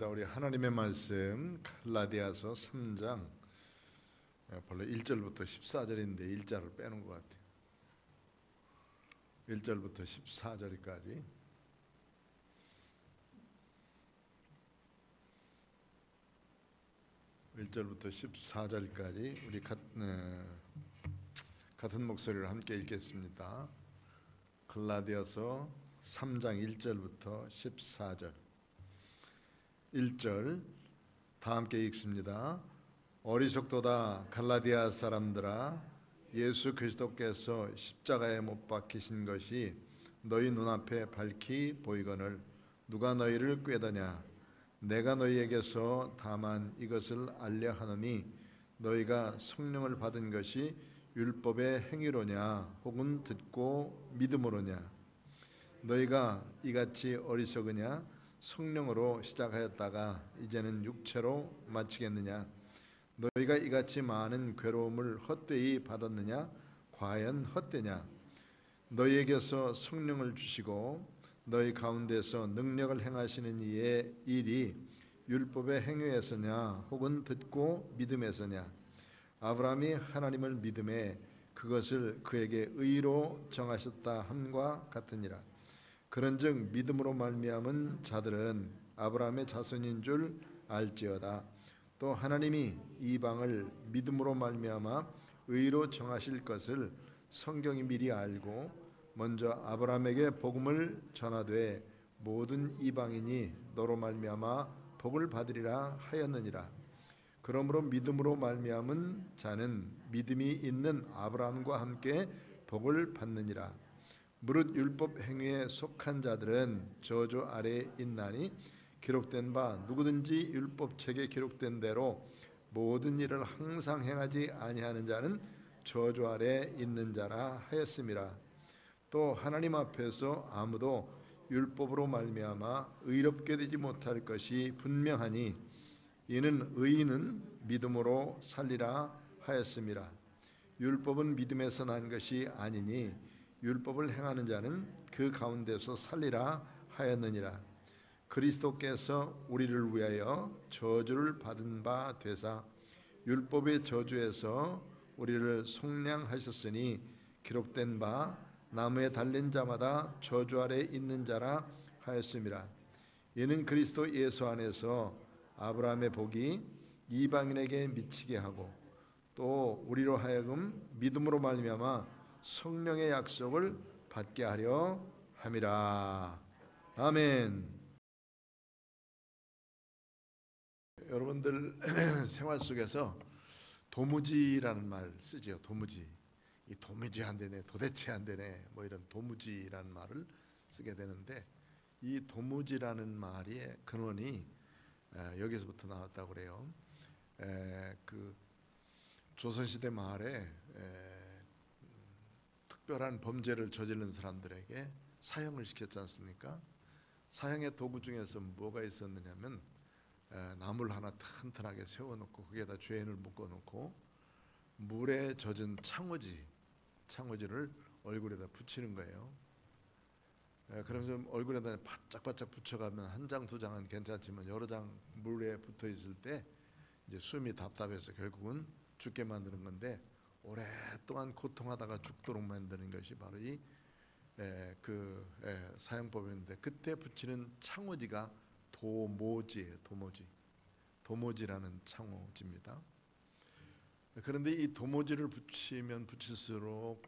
우리 하나님의 말씀 갈라디아서 3장 본래 1절부터 14절인데 1절을 빼놓은 것 같아요. 1절부터 14절까지 우리 같은 목소리로 함께 읽겠습니다. 갈라디아서 3장 1절부터 14절 1절 다 함께 읽습니다. 어리석도다 갈라디아 사람들아, 예수 그리스도께서 십자가에 못 박히신 것이 너희 눈앞에 밝히 보이거늘 누가 너희를 꾀더냐? 내가 너희에게서 다만 이것을 알려 하노니 너희가 성령을 받은 것이 율법의 행위로냐 혹은 듣고 믿음으로냐? 너희가 이같이 어리석으냐? 성령으로 시작하였다가 이제는 육체로 마치겠느냐? 너희가 이같이 많은 괴로움을 헛되이 받았느냐? 과연 헛되냐? 너희에게서 성령을 주시고 너희 가운데서 능력을 행하시는 이의 일이 율법의 행위에서냐 혹은 듣고 믿음에서냐? 아브라함이 하나님을 믿음에 그것을 그에게 의로 정하셨다 함과 같으니라. 그런즉 믿음으로 말미암은 자들은 아브라함의 자손인 줄 알지어다. 또 하나님이 이방을 믿음으로 말미암아 의로 정하실 것을 성경이 미리 알고 먼저 아브라함에게 복음을 전하되 모든 이방인이 너로 말미암아 복을 받으리라 하였느니라. 그러므로 믿음으로 말미암은 자는 믿음이 있는 아브라함과 함께 복을 받느니라. 무릇 율법 행위에 속한 자들은 저주 아래에 있나니 기록된 바 누구든지 율법책에 기록된 대로 모든 일을 항상 행하지 아니하는 자는 저주 아래에 있는 자라 하였음이라. 또 하나님 앞에서 아무도 율법으로 말미암아 의롭게 되지 못할 것이 분명하니 이는 의인은 믿음으로 살리라 하였음이라. 율법은 믿음에서 난 것이 아니니 율법을 행하는 자는 그 가운데서 살리라 하였느니라. 그리스도께서 우리를 위하여 저주를 받은 바 되사 율법의 저주에서 우리를 속량하셨으니 기록된 바 나무에 달린 자마다 저주 아래 있는 자라 하였음이라. 이는 그리스도 예수 안에서 아브라함의 복이 이방인에게 미치게 하고 또 우리로 하여금 믿음으로 말미암아 성령의 약속을 받게 하려 함이라. 아멘. 여러분들 생활 속에서 도무지라는 말 쓰죠. 도무지. 이 도무지 안 되네, 도대체 안 되네, 뭐 이런 도무지라는 말을 쓰게 되는데 이 도무지라는 말의 근원이 여기서부터 나왔다고 그래요. 그 조선시대 말에 특별한 범죄를 저지른 사람들에게 사형을 시켰지 않습니까? 사형의 도구 중에서 뭐가 있었느냐면 나무를 하나 튼튼하게 세워놓고 거기에다 죄인을 묶어놓고 물에 젖은 창호지를 얼굴에다 붙이는 거예요. 그러면서 얼굴에다 바짝바짝 붙여가면 한 장, 두 장은 괜찮지만 여러 장 물에 붙어 있을 때 이제 숨이 답답해서 결국은 죽게 만드는 건데 오랫동안 고통하다가 죽도록 만드는 것이 바로 이 사형법인데 그때 붙이는 창호지가 도모지예요. 도모지라는 창호지입니다. 그런데 이 도모지를 붙이면 붙일수록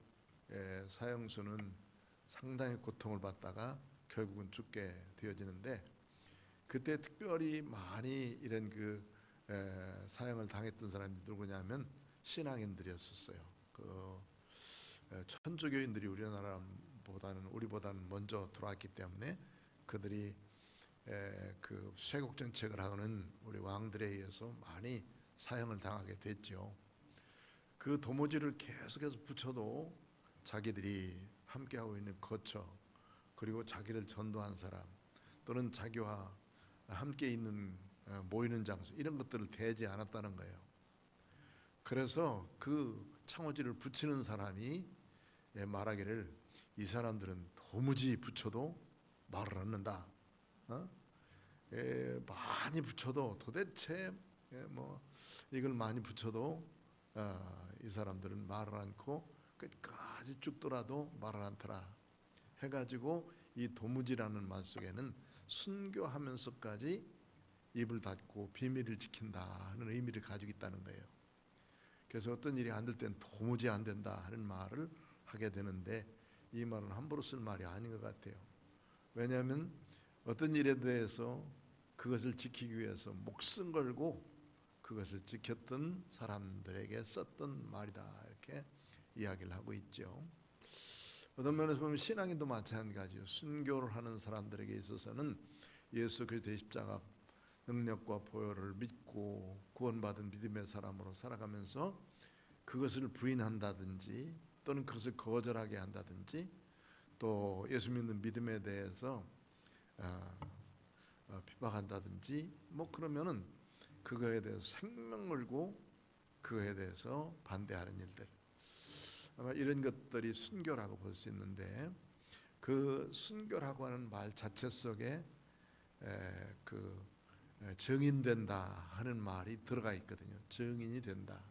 사형수는 상당히 고통을 받다가 결국은 죽게 되어지는데 그때 특별히 많이 이런 사형을 당했던 사람이 누구냐면 신앙인들이었어요. 천주교인들이 우리보다는 먼저 들어왔기 때문에 그들이 쇄국 정책을 하는 우리 왕들에 의해서 많이 사형을 당하게 됐죠. 그 도모지를 계속해서 붙여도 자기들이 함께하고 있는 거처 그리고 자기를 전도한 사람 또는 자기와 함께 있는 모이는 장소 이런 것들을 대지 않았다는 거예요. 그래서 그 창호지를 붙이는 사람이 말하기를 이 사람들은 도무지 붙여도 말을 않는다. 많이 붙여도 도대체 뭐 이걸 많이 붙여도 이 사람들은 말을 않고 끝까지 쭉 돌아도 말을 않더라 해가지고 이 도무지라는 말 속에는 순교하면서까지 입을 닫고 비밀을 지킨다 하는 의미를 가지고 있다는 거예요. 그래서 어떤 일이 안 될 땐 도무지 안 된다 하는 말을 하게 되는데 이 말은 함부로 쓸 말이 아닌 것 같아요. 왜냐하면 어떤 일에 대해서 그것을 지키기 위해서 목숨 걸고 그것을 지켰던 사람들에게 썼던 말이다 이렇게 이야기를 하고 있죠. 어떤 면에서 보면 신앙인도 마찬가지예요. 순교를 하는 사람들에게 있어서는 예수 그리스도의 십자가 능력과 보혈을 믿고 구원받은 믿음의 사람으로 살아가면서 그것을 부인한다든지 또는 그것을 거절하게 한다든지 또 예수 믿는 믿음에 대해서 비방한다든지 뭐 그러면은 그거에 대해서 생명 걸고 그거에 대해서 반대하는 일들, 아마 이런 것들이 순교라고 볼 수 있는데 그 순교라고 하는 말 자체 속에 증인된다 하는 말이 들어가 있거든요. 증인이 된다.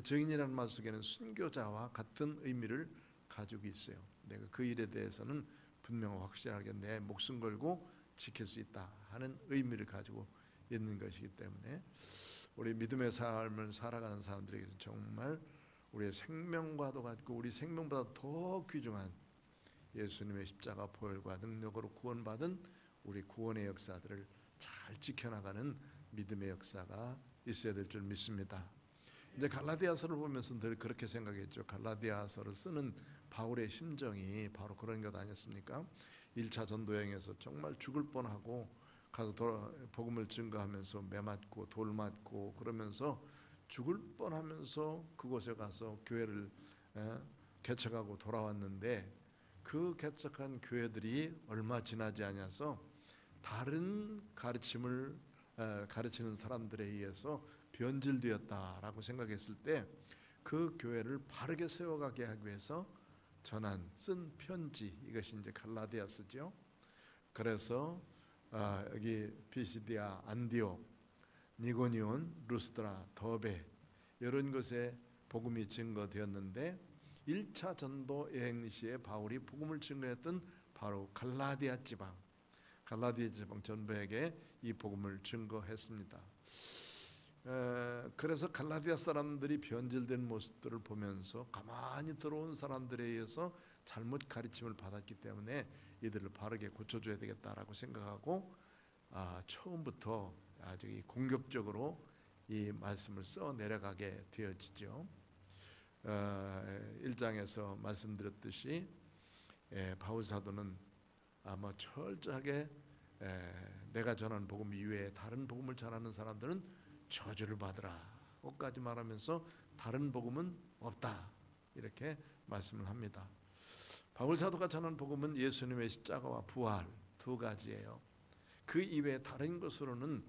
증인이라는 말 속에는 순교자와 같은 의미를 가지고 있어요. 내가 그 일에 대해서는 분명 확실하게 내 목숨 걸고 지킬 수 있다 하는 의미를 가지고 있는 것이기 때문에 우리 믿음의 삶을 살아가는 사람들에게 정말 우리의 생명과도 같고 우리 생명보다 더 귀중한 예수님의 십자가 보혈과 능력으로 구원받은 우리 구원의 역사들을 잘 지켜나가는 믿음의 역사가 있어야 될 줄 믿습니다. 이제 갈라디아서를 보면서 늘 그렇게 생각했죠. 갈라디아서를 쓰는 바울의 심정이 바로 그런 것 아니었습니까? 1차 전도여행에서 정말 죽을 뻔하고 가서 복음을 증거하면서 매 맞고 돌 맞고 그러면서 죽을 뻔하면서 그곳에 가서 교회를 개척하고 돌아왔는데 그 개척한 교회들이 얼마 지나지 않아서 다른 가르침을 가르치는 사람들에 의해서 변질되었다라고 생각했을 때 그 교회를 바르게 세워가게 하기 위해서 쓴 편지, 이것이 이제 갈라디아서죠. 그래서 여기 피시디아, 안디옥, 니고니온, 루스드라, 더베 이런 곳에 복음이 증거되었는데 1차 전도 여행 시에 바울이 복음을 증거했던 바로 갈라디아 지방 전도에게 이 복음을 증거했습니다. 그래서 갈라디아 사람들이 변질된 모습들을 보면서 가만히 들어온 사람들에 의해서 잘못 가르침을 받았기 때문에 이들을 바르게 고쳐줘야 되겠다라고 생각하고 처음부터 아주 공격적으로 이 말씀을 써 내려가게 되어지죠. 1장에서 말씀드렸듯이 바울 사도는 아마 철저하게 내가 전하는 복음 이외에 다른 복음을 전하는 사람들은 저주를 받으라 끝까지 말하면서 다른 복음은 없다 이렇게 말씀을 합니다. 바울 사도가 전하는 복음은 예수님의 십자가와 부활 두 가지예요. 그 이외에 다른 것으로는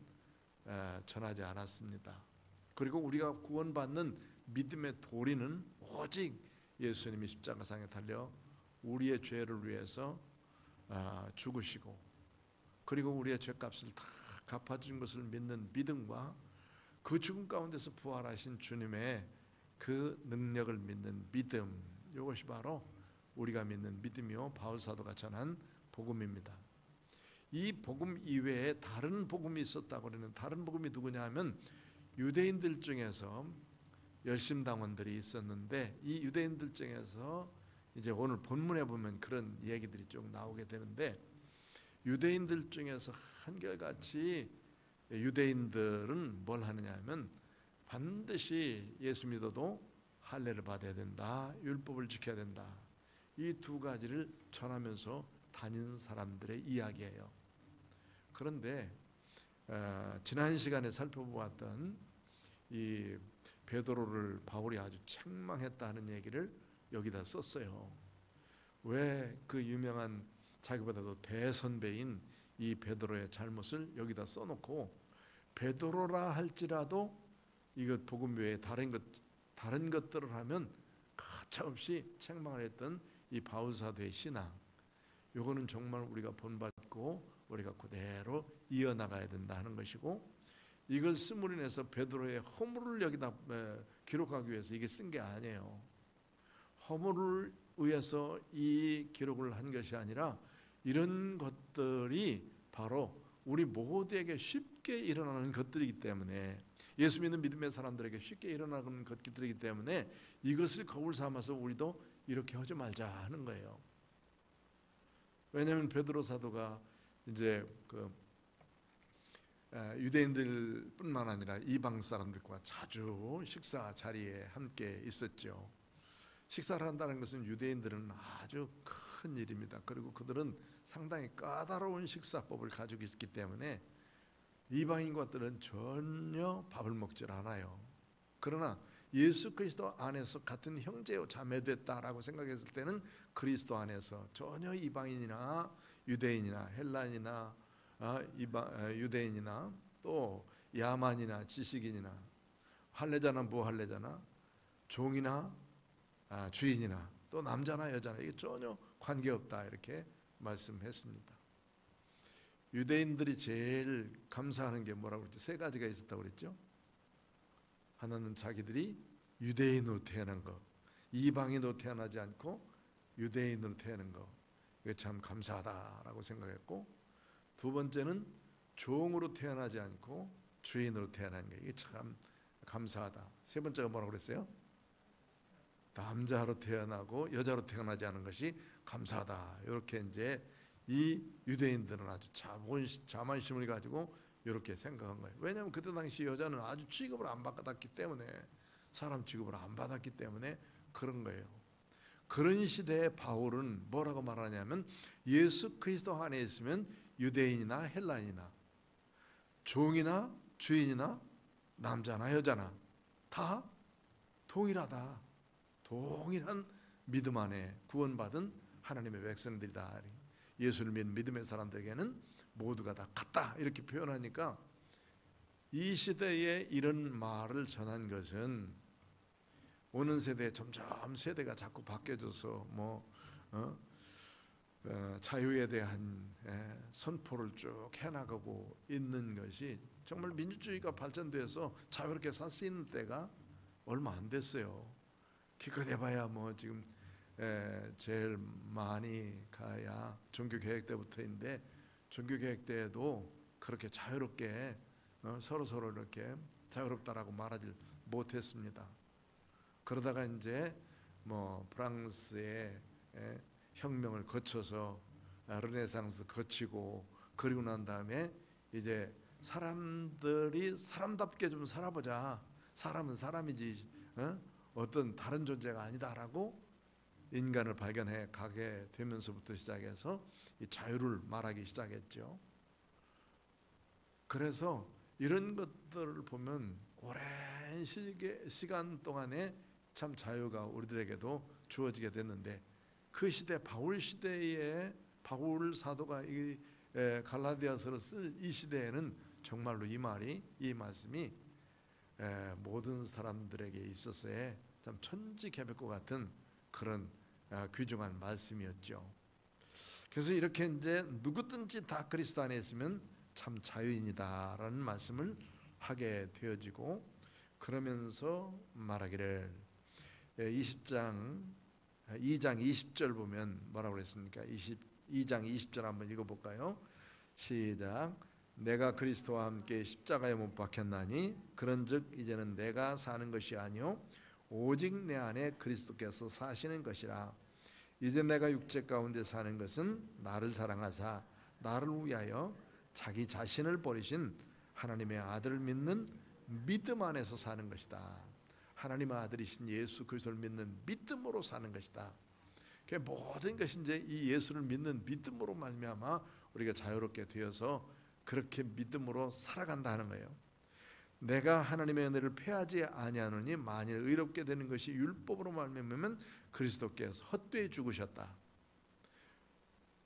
전하지 않았습니다. 그리고 우리가 구원받는 믿음의 도리는 오직 예수님이 십자가상에 달려 우리의 죄를 위해서 죽으시고 그리고 우리의 죄값을 다 갚아준 것을 믿는 믿음과 그 죽음 가운데서 부활하신 주님의 그 능력을 믿는 믿음, 이것이 바로 우리가 믿는 믿음이요 바울 사도가 전한 복음입니다. 이 복음 이외에 다른 복음이 있었다고 그러는 다른 복음이 누구냐 하면 유대인들 중에서 열심당원들이 있었는데 이 유대인들 중에서 이제 오늘 본문에 보면 그런 얘기들이 쭉 나오게 되는데 유대인들 중에서 한결같이 유대인들은 뭘 하느냐 하면 반드시 예수 믿어도 할례를 받아야 된다, 율법을 지켜야 된다, 이 두 가지를 전하면서 다닌 사람들의 이야기예요. 그런데 지난 시간에 살펴보았던 이 베드로를 바울이 아주 책망했다는 얘기를 여기다 썼어요. 왜 그 유명한 자기보다도 대선배인 이 베드로의 잘못을 여기다 써놓고 베드로라 할지라도 이것 복음 외에 다른 것들을 하면 가차없이 책망을 했던 이 바울 사도의 신앙, 이거는 정말 우리가 본받고 믿고 우리가 그대로 이어나가야 된다 하는 것이고, 이걸 쓰므로 인해서 베드로의 허물을 여기다 기록하기 위해서 이게 쓴 게 아니에요. 허물을 위해서 이 기록을 한 것이 아니라 이런 것들이 바로 우리 모두에게 쉽게 일어나는 것들이기 때문에, 예수 믿는 믿음의 사람들에게 쉽게 일어나는 것들이기 때문에 이것을 거울 삼아서 우리도 이렇게 하지 말자 하는 거예요. 왜냐하면 베드로 사도가 이제 유대인들뿐만 아니라 이방 사람들과 자주 식사 자리에 함께 있었죠. 식사를 한다는 것은 유대인들은 아주 큰 일입니다. 그리고 그들은 상당히 까다로운 식사법을 가지고 있기 때문에 이방인과들은 전혀 밥을 먹질 않아요. 그러나 예수 그리스도 안에서 같은 형제요 자매됐다라고 생각했을 때는 그리스도 안에서 전혀 이방인이나 유대인이나 헬라인이나 유대인이나 또 야만이나 지식인이나 할례자나 무할례자나 종이나 주인이나 또 남자나 여자나 이게 전혀 관계없다 이렇게 말씀했습니다. 유대인들이 제일 감사하는 게 뭐라고 그랬죠? 세 가지가 있었다고 그랬죠. 하나는 자기들이 유대인으로 태어난 거, 이방인으로 태어나지 않고 유대인으로 태어난 거, 이거 참 감사하다라고 생각했고, 두 번째는 종으로 태어나지 않고 주인으로 태어난 게 이게 참 감사하다. 세 번째가 뭐라고 그랬어요? 남자로 태어나고 여자로 태어나지 않은 것이 감사하다. 이렇게 이제 이 유대인들은 아주 자만심을 가지고 이렇게 생각한 거예요. 왜냐하면 그때 당시 여자는 아주 취급을 안 받았기 때문에, 사람 취급을 안 받았기 때문에 그런 거예요. 그런 시대에 바울은 뭐라고 말하냐면, 예수 그리스도 안에 있으면 유대인이나 헬라인이나 종이나 주인이나 남자나 여자나 다 동일하다. 동일한 믿음 안에 구원받은 하나님의 백성들이다. 예수를 믿는 믿음의 사람들에게는 모두가 다 같다 이렇게 표현하니까, 이 시대에 이런 말을 전한 것은 오는 세대에 점점 세대가 자꾸 바뀌어져서 자유에 대한 선포를 쭉 해나가고 있는 것이, 정말 민주주의가 발전돼서 자유롭게 살 수 있는 때가 얼마 안 됐어요. 기껏 해봐야 지금 제일 많이 가야 종교개혁 때부터인데, 종교개혁 때에도 그렇게 자유롭게 서로 이렇게 자유롭다라고 말하지 못했습니다. 그러다가 이제 프랑스의 혁명을 거쳐서 르네상스 거치고, 그리고 난 다음에 이제 사람들이 사람답게 좀 살아보자, 사람은 사람이지 어떤 다른 존재가 아니다라고 인간을 발견해 가게 되면서부터 시작해서 이 자유를 말하기 시작했죠. 그래서 이런 것들을 보면 오랜 시간 동안에 참 자유가 우리들에게도 주어지게 됐는데, 그 시대 바울 시대에 바울 사도가 이 갈라디아서를 쓸 이 시대에는 정말로 이 말씀이 모든 사람들에게 있어서의 참 천지개벽과 같은 그런 귀중한 말씀이었죠. 그래서 이렇게 이제 누구든지 다 그리스도 안에 있으면 참 자유인이다라는 말씀을 하게 되어지고, 그러면서 말하기를 2장 20절 보면 뭐라고 그랬습니까? 2장 20절 한번 읽어볼까요? 시작. 내가 그리스도와 함께 십자가에 못 박혔나니 그런즉 이제는 내가 사는 것이 아니요 오직 내 안에 그리스도께서 사시는 것이라. 이제 내가 육체 가운데 사는 것은 나를 사랑하사 나를 위하여 자기 자신을 버리신 하나님의 아들을 믿는 믿음 안에서 사는 것이다. 하나님의 아들이신 예수 그리스도를 믿는 믿음으로 사는 것이다. 그 모든 것이 이제 이 예수를 믿는 믿음으로 말미암아 우리가 자유롭게 되어서 그렇게 믿음으로 살아간다 하는 거예요. 내가 하나님의 은혜를 패하지 아니하노니 만일 의롭게 되는 것이 율법으로 말미암으면 그리스도께서 헛되이 죽으셨다.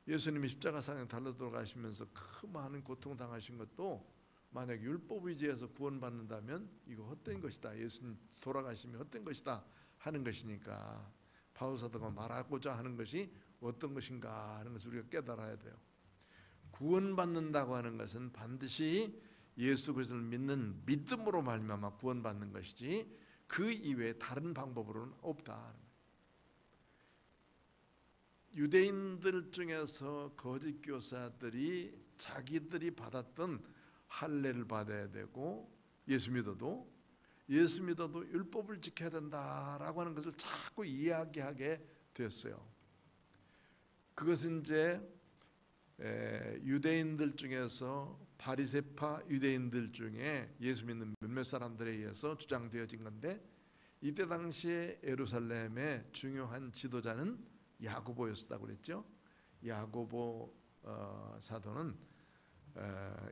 예수님이 십자가상에 달려 돌아가시면서 그 많은 고통 당하신 것도 만약 율법 의지에서 구원받는다면 이거 헛된 것이다, 예수님 돌아가시면 헛된 것이다 하는 것이니까, 바울 사도가 말하고자 하는 것이 어떤 것인가 하는 것을 우리가 깨달아야 돼요. 구원받는다고 하는 것은 반드시 예수 그리스도를 믿는 믿음으로 말미암아 구원받는 것이지 그 이외에 다른 방법으로는 없다. 유대인들 중에서 거짓 교사들이 자기들이 받았던 할례를 받아야 되고 예수 믿어도 율법을 지켜야 된다라고 하는 것을 자꾸 이야기하게 됐어요. 그것은 이제 유대인들 중에서 바리새파 유대인들 중에 예수 믿는 몇몇 사람들에 의해서 주장되어진 건데, 이때 당시에 예루살렘의 중요한 지도자는 야고보였다고 그랬죠. 야고보 사도는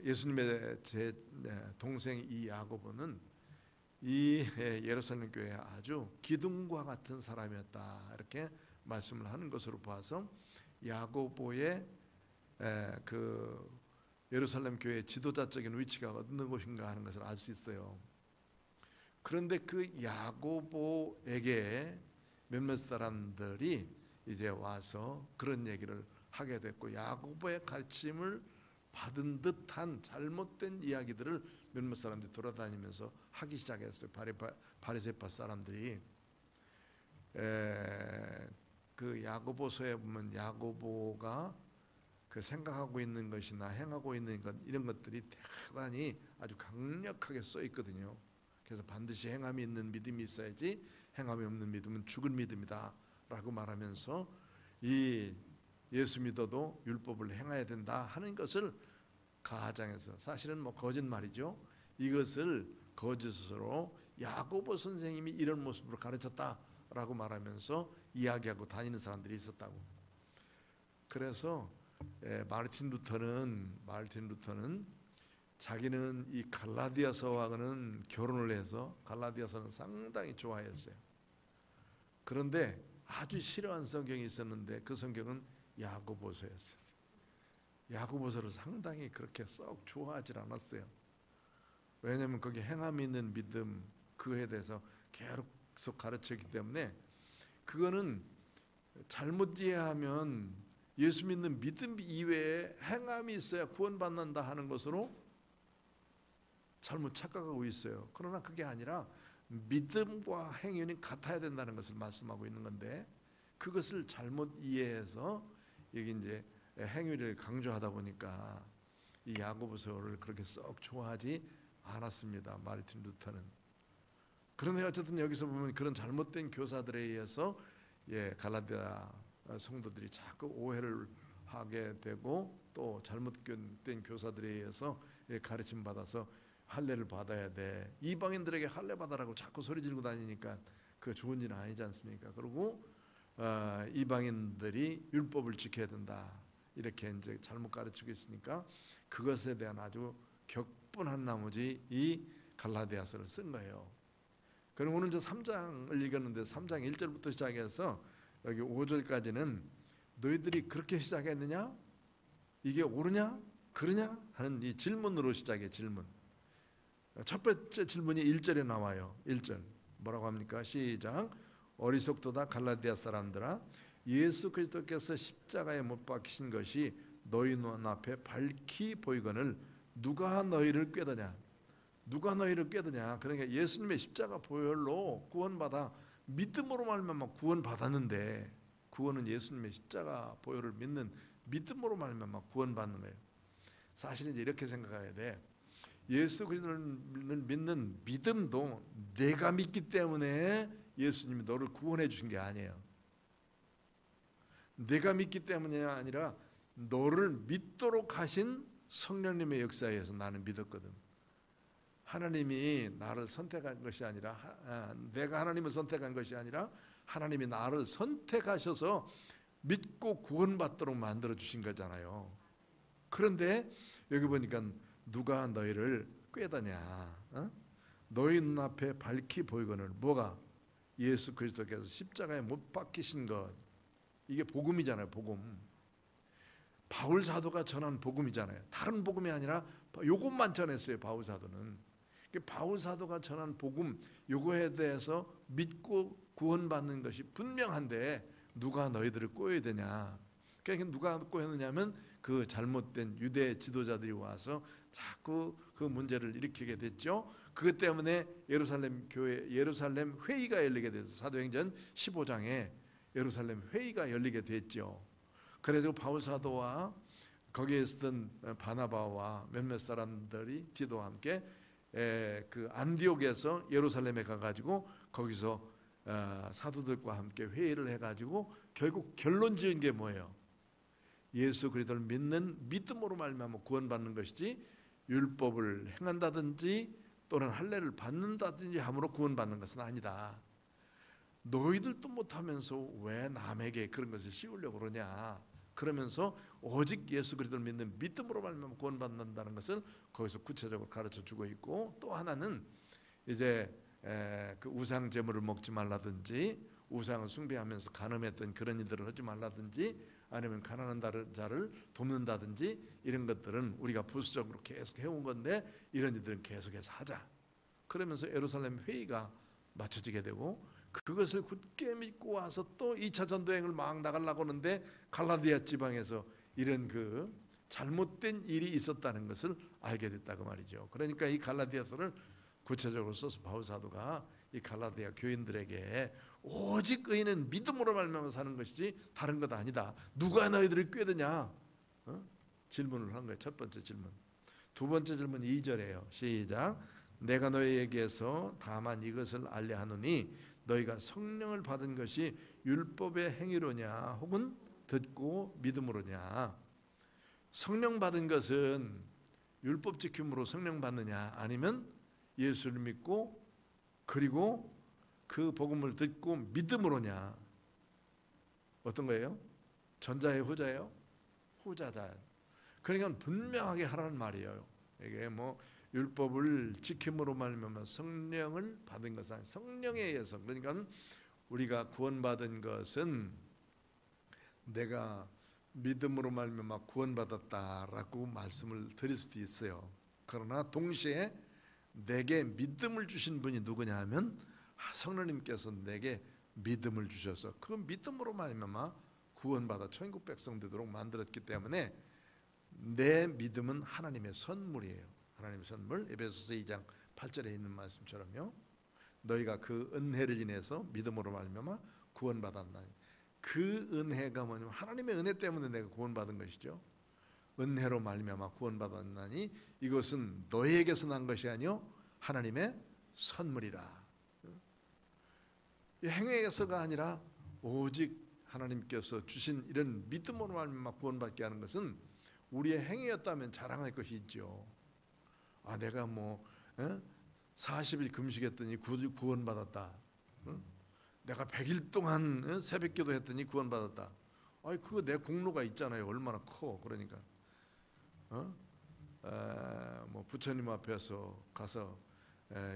예수님의 제 동생 이 야고보는 이 예루살렘 교회에 아주 기둥과 같은 사람이었다, 이렇게 말씀을 하는 것으로 봐서 야고보의 그 예루살렘 교회의 지도자적인 위치가 어느 곳인가 하는 것을 알 수 있어요. 그런데 그 야고보에게 몇몇 사람들이 이제 와서 그런 얘기를 하게 됐고, 야고보의 가르침을 받은 듯한 잘못된 이야기들을 몇몇 사람들이 돌아다니면서 하기 시작했어요. 바리새파 사람들이. 그 야고보서에 보면 야고보가 그 생각하고 있는 것이나 행하고 있는 것, 이런 것들이 대단히 아주 강력하게 써 있거든요. 그래서 반드시 행함이 있는 믿음이 있어야지 행함이 없는 믿음은 죽은 믿음이다 라고 말하면서 이 예수 믿어도 율법을 행해야 된다 하는 것을 가장해서, 사실은 뭐 거짓말이죠. 이것을 거짓으로 야고보 선생님이 이런 모습으로 가르쳤다라고 말하면서 이야기하고 다니는 사람들이 있었다고. 그래서 마르틴 루터는 자기는 이 갈라디아서와는 결혼을 해서 갈라디아서는 상당히 좋아했어요. 그런데 아주 싫어한 성경이 있었는데 그 성경은 야고보서였어요. 야고보서를 상당히 그렇게 썩 좋아하지 않았어요. 왜냐하면 거기 행함이 있는 믿음, 그에 대해서 계속 가르쳤기 때문에, 그거는 잘못 이해하면 예수 믿는 믿음 이외에 행함이 있어야 구원받는다 하는 것으로 잘못 착각하고 있어요. 그러나 그게 아니라 믿음과 행위는 같아야 된다는 것을 말씀하고 있는 건데, 그것을 잘못 이해해서 여기 이제 행위를 강조하다 보니까 이 야고보서를 그렇게 썩 좋아하지 않았습니다, 마르틴 루터는. 그런데 어쨌든 여기서 보면 그런 잘못된 교사들에 의해서 갈라디아 성도들이 자꾸 오해를 하게 되고, 또 잘못된 교사들에 의해서 가르침 받아서 할례를 받아야 돼, 이방인들에게 할례 받아라고 자꾸 소리 지르고 다니니까 그 좋은 일은 아니지 않습니까? 그리고 이방인들이 율법을 지켜야 된다, 이렇게 이제 잘못 가르치고 있으니까 그것에 대한 아주 격분한 나머지 이 갈라디아서를 쓴 거예요. 그럼 오늘 이제 3장을 읽었는데 3장 1절부터 시작해서 여기 5절까지는 너희들이 그렇게 시작했느냐? 이게 옳으냐? 그러냐? 하는 이 질문으로 시작해. 질문. 첫 번째 질문이 1절에 나와요. 1절 뭐라고 합니까? 시작. 어리석도다 갈라디아 사람들아, 예수 그리스도께서 십자가에 못 박히신 것이 너희 눈앞에 밝히 보이거늘 누가 너희를 꾀더냐? 누가 너희를 꾀더냐? 그러니까 예수님의 십자가 보혈로 구원받아 믿음으로 말미암아 구원받았는데, 구원은 예수님의 십자가 보혈을 믿는 믿음으로 말미암아 구원받는 거예요. 사실은 이제 이렇게 생각해야 돼. 예수 그리스도를 믿는 믿음도 내가 믿기 때문에 예수님이 너를 구원해 주신 게 아니에요. 내가 믿기 때문이 아니라 너를 믿도록 하신 성령님의 역사에 의해서 나는 믿었거든. 하나님이 나를 선택한 것이 아니라, 내가 하나님을 선택한 것이 아니라 하나님이 나를 선택하셔서 믿고 구원받도록 만들어 주신 거잖아요. 그런데 여기 보니까 누가 너희를 꾀더냐? 너희 눈앞에 밝히 보이거늘 뭐가? 예수 그리스도께서 십자가에 못 박히신 것. 이게 복음이잖아요. 복음. 바울 사도가 전한 복음이잖아요. 다른 복음이 아니라 요것만 전했어요. 바울 사도는. 바울 사도가 전한 복음, 요거에 대해서 믿고 구원받는 것이 분명한데 누가 너희들을 꼬여야 되냐? 그러니까 누가 꼬였느냐면 그 그 잘못된 유대 지도자들이 와서 자꾸 그 문제를 일으키게 됐죠. 그것 때문에 예루살렘 교회 예루살렘 회의가 열리게 돼서 사도행전 15장에 예루살렘 회의가 열리게 됐죠. 그래서 바울 사도와 거기에 있었던 바나바와 몇몇 사람들이 디도와 함께 그 안디옥에서 예루살렘에 가가지고 거기서 사도들과 함께 회의를 해가지고 결국 결론 지은 게 뭐예요? 예수 그리스도를 믿는 믿음으로 말미암아 구원받는 것이지 율법을 행한다든지 또는 할례를 받는다든지 함으로 구원받는 것은 아니다. 너희들도 못하면서 왜 남에게 그런 것을 씌우려고 그러냐? 그러면서 오직 예수 그리스도를 믿는 믿음으로 말미암아 구원받는다는 것을 거기서 구체적으로 가르쳐 주고 있고, 또 하나는 이제 그 우상 제물을 먹지 말라든지 우상을 숭배하면서 간음했던 그런 일들을 하지 말라든지 아니면 가난한 자를 돕는다든지 이런 것들은 우리가 부수적으로 계속 해온 건데 이런 일들은 계속해서 하자. 그러면서 예루살렘 회의가 맞춰지게 되고 그것을 굳게 믿고 와서 또 2차 전도행을 막 나가려고 하는데 갈라디아 지방에서 이런 그 잘못된 일이 있었다는 것을 알게 됐다고 말이죠. 그러니까 이 갈라디아서를 구체적으로 써서 바울 사도가 이 갈라디아 교인들에게 오직 의인은 믿음으로 말미암아 사는 것이지 다른 것 아니다. 누가 너희들을 꾀드냐? 질문을 한 거예요. 첫 번째 질문. 두 번째 질문 2절이에요. 시작. 내가 너희에게서 다만 이것을 알려 하노니 너희가 성령을 받은 것이 율법의 행위로냐 혹은 듣고 믿음으로냐. 성령 받은 것은 율법 지킴으로 성령 받느냐 아니면 예수를 믿고 그리고 그 복음을 듣고 믿음으로냐. 어떤 거예요? 전자예요, 후자예요? 후자다. 그러니까 분명하게 하라는 말이에요. 이게 뭐 율법을 지킴으로 말미암아 성령을 받은 것은 아니라 성령에 의해서, 그러니까 우리가 구원받은 것은 내가 믿음으로 말미암아 구원받았다라고 말씀을 드릴 수도 있어요. 그러나 동시에 내게 믿음을 주신 분이 누구냐 하면 성령님께서 내게 믿음을 주셔서 그 믿음으로 말미암아 구원받아 천국 백성 되도록 만들었기 때문에 내 믿음은 하나님의 선물이에요. 하나님의 선물. 에베소서 2장 8절에 있는 말씀처럼요. 너희가 그 은혜를 인해서 믿음으로 말미암아 구원받았나니. 그 은혜가 뭐냐면 하나님의 은혜 때문에 내가 구원받은 것이죠. 은혜로 말미암아 구원받았나니 이것은 너희에게서 난 것이 아니요 하나님의 선물이라. 이 행위에서가 아니라 오직 하나님께서 주신 이런 믿음으로 말미암아 구원받게 하는 것은 우리의 행위였다면 자랑할 것이 있죠. 아 내가 뭐 40일 금식했더니 구원받았다. 내가 100일 동안 새벽기도 했더니 구원받았다. 아니 그거 내 공로가 있잖아요. 얼마나 커. 그러니까 뭐 부처님 앞에서 가서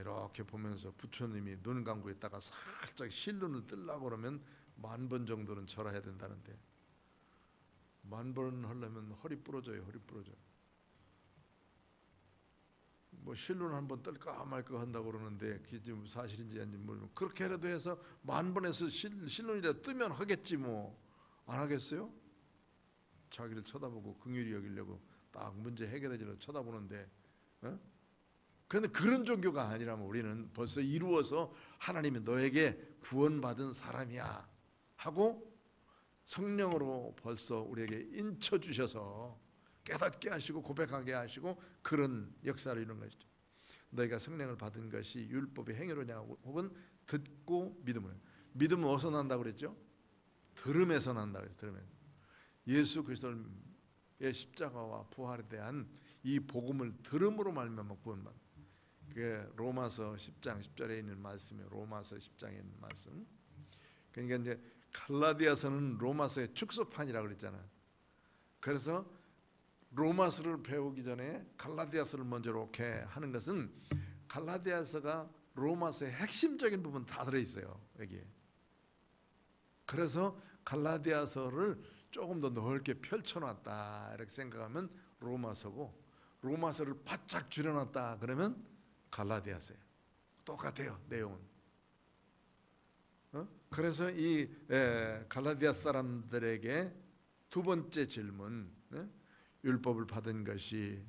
이렇게 보면서 부처님이 눈 감고 있다가 살짝 실눈을 뜨려고 그러면 10,000번 정도는 절해야 된다는데 10,000번 하려면 허리 부러져요. 허리 부러져. 뭐 실눈 한번 뜰까 말까 한다고 그러는데 그게 좀 사실인지 아닌지 모르면 그렇게라도 해서 10,000번에서 실눈이라도 뜨면 하겠지 뭐. 안 하겠어요? 자기를 쳐다보고 긍휼히 여기려고 딱 문제 해결해주려고 쳐다보는데 그런데 그런 종교가 아니라면 우리는 벌써 이루어서 하나님이 너에게 구원받은 사람이야 하고 성령으로 벌써 우리에게 인쳐주셔서 깨닫게 하시고 고백하게 하시고 그런 역사를 이루는 것이죠. 너희가 성령을 받은 것이 율법의 행위로냐 혹은 듣고 믿음으로. 믿음은 어디서 난다고 그랬죠? 들음에서 난다고 그랬죠. 들음에서. 예수 그리스도의 십자가와 부활에 대한 이 복음을 들음으로 말미암아 구원받는. 그게 로마서 10장 10절에 있는 말씀이에요. 로마서 10장에 있는 말씀. 그러니까 이제 갈라디아서는 로마서의 축소판이라고 그랬잖아요. 그래서 로마서를 배우기 전에 갈라디아서를 먼저 이렇게 하는 것은 갈라디아서가 로마서의 핵심적인 부분 다 들어있어요. 여기에. 그래서 갈라디아서를 조금 더 넓게 펼쳐놨다 이렇게 생각하면 로마서고, 로마서를 바짝 줄여놨다 그러면 갈라디아서예요. 똑같아요. 내용은. 그래서 이 갈라디아 사람들에게 두 번째 질문, 율법을 받은 것이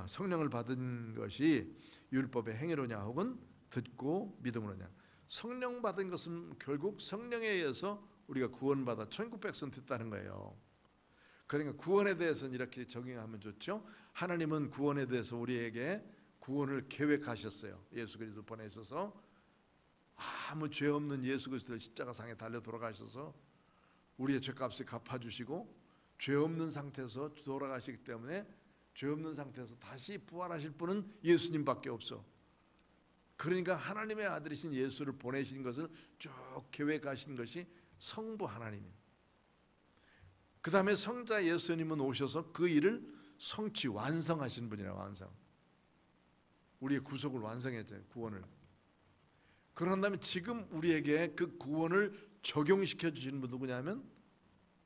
성령을 받은 것이 율법의 행위로냐 혹은 듣고 믿음으로냐. 성령 받은 것은 결국 성령에 의해서 우리가 구원받아 천국 백성 됐다는 거예요. 그러니까 구원에 대해서는 이렇게 적용하면 좋죠. 하나님은 구원에 대해서 우리에게 구원을 계획하셨어요. 예수 그리스도 보내셔서 아무 죄 없는 예수 그리스도를 십자가상에 달려 돌아가셔서 우리의 죄값을 갚아주시고 죄 없는 상태에서 돌아가시기 때문에 죄 없는 상태에서 다시 부활하실 분은 예수님밖에 없어. 그러니까 하나님의 아들이신 예수를 보내신 것을 쭉 계획하신 것이 성부 하나님이에요. 그 다음에 성자 예수님은 오셔서 그 일을 성취 완성하신 분이라. 완성. 우리의 구속을 완성했잖아요. 구원을. 그런 다음에 지금 우리에게 그 구원을 적용시켜 주시는 분 누구냐면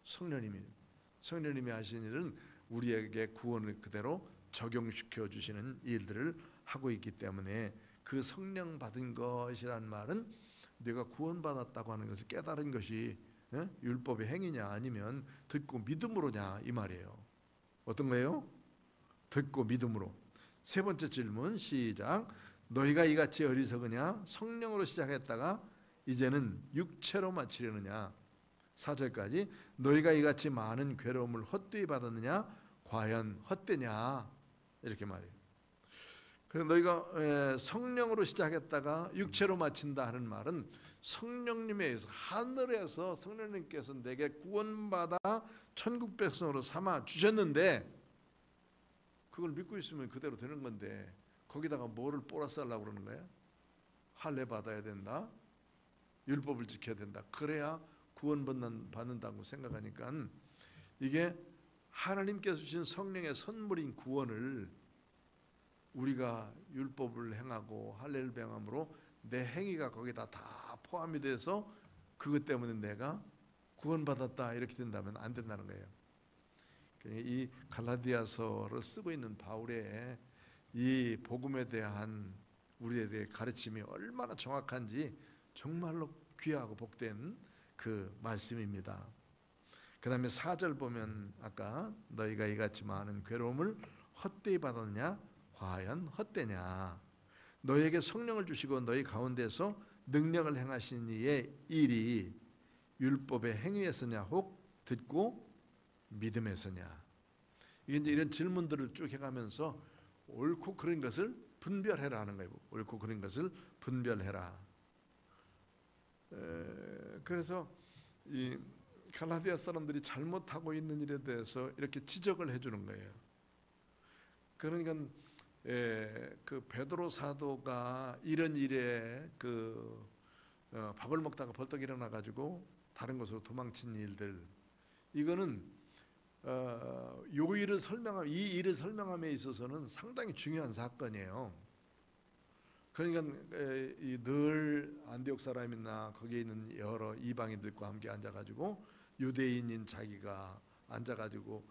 성령님이에요. 성령님이 하신 일은 우리에게 구원을 그대로 적용시켜 주시는 일들을 하고 있기 때문에 그 성령 받은 것이란 말은 내가 구원받았다고 하는 것을 깨달은 것이 율법의 행위냐 아니면 듣고 믿음으로냐 이 말이에요. 어떤 거예요? 듣고 믿음으로. 세 번째 질문 시작. 너희가 이같이 어리석으냐? 성령으로 시작했다가 이제는 육체로 마치려느냐? 4절까지 너희가 이같이 많은 괴로움을 헛되이 받았느냐? 과연 헛되냐? 이렇게 말해요. 그래서 너희가 성령으로 시작했다가 육체로 마친다 하는 말은 성령님에 의해서 하늘에서 성령님께서 내게 구원받아 천국 백성으로 삼아 주셨는데 그걸 믿고 있으면 그대로 되는 건데 거기다가 뭐를 플러스 하려고 그러는 거야? 할례 받아야 된다. 율법을 지켜야 된다. 그래야 구원받는다고 생각하니까 이게 하나님께서 주신 성령의 선물인 구원을 우리가 율법을 행하고 할례를 행함으로 내 행위가 거기다 다 포함이 돼서 그것 때문에 내가 구원받았다 이렇게 된다면 안 된다는 거예요. 이 갈라디아서를 쓰고 있는 바울의 이 복음에 대한 우리에 대해 가르침이 얼마나 정확한지 정말로 귀하고 복된 그 말씀입니다. 그 다음에 4절 보면 아까 너희가 이같이 많은 괴로움을 헛되이 받았느냐? 과연 헛되냐? 너희에게 성령을 주시고 너희 가운데서 능력을 행하신 이의 일이 율법의 행위에서냐 혹 듣고 믿음에서냐? 이게 이제 이런 질문들을 쭉 해가면서 옳고 그른 것을 분별해라 하는 거예요. 옳고 그른 것을 분별해라. 그래서 이 갈라디아 사람들이 잘못하고 있는 일에 대해서 이렇게 지적을 해주는 거예요. 그러니까 그 베드로 사도가 이런 일에 밥을 먹다가 벌떡 일어나 가지고 다른 곳으로 도망친 일들, 이거는 이 일을 설명함에 있어서는 상당히 중요한 사건이에요. 그러니까 늘 안디옥 사람이나 거기에 있는 여러 이방인들과 함께 앉아가지고 유대인인 자기가 앉아가지고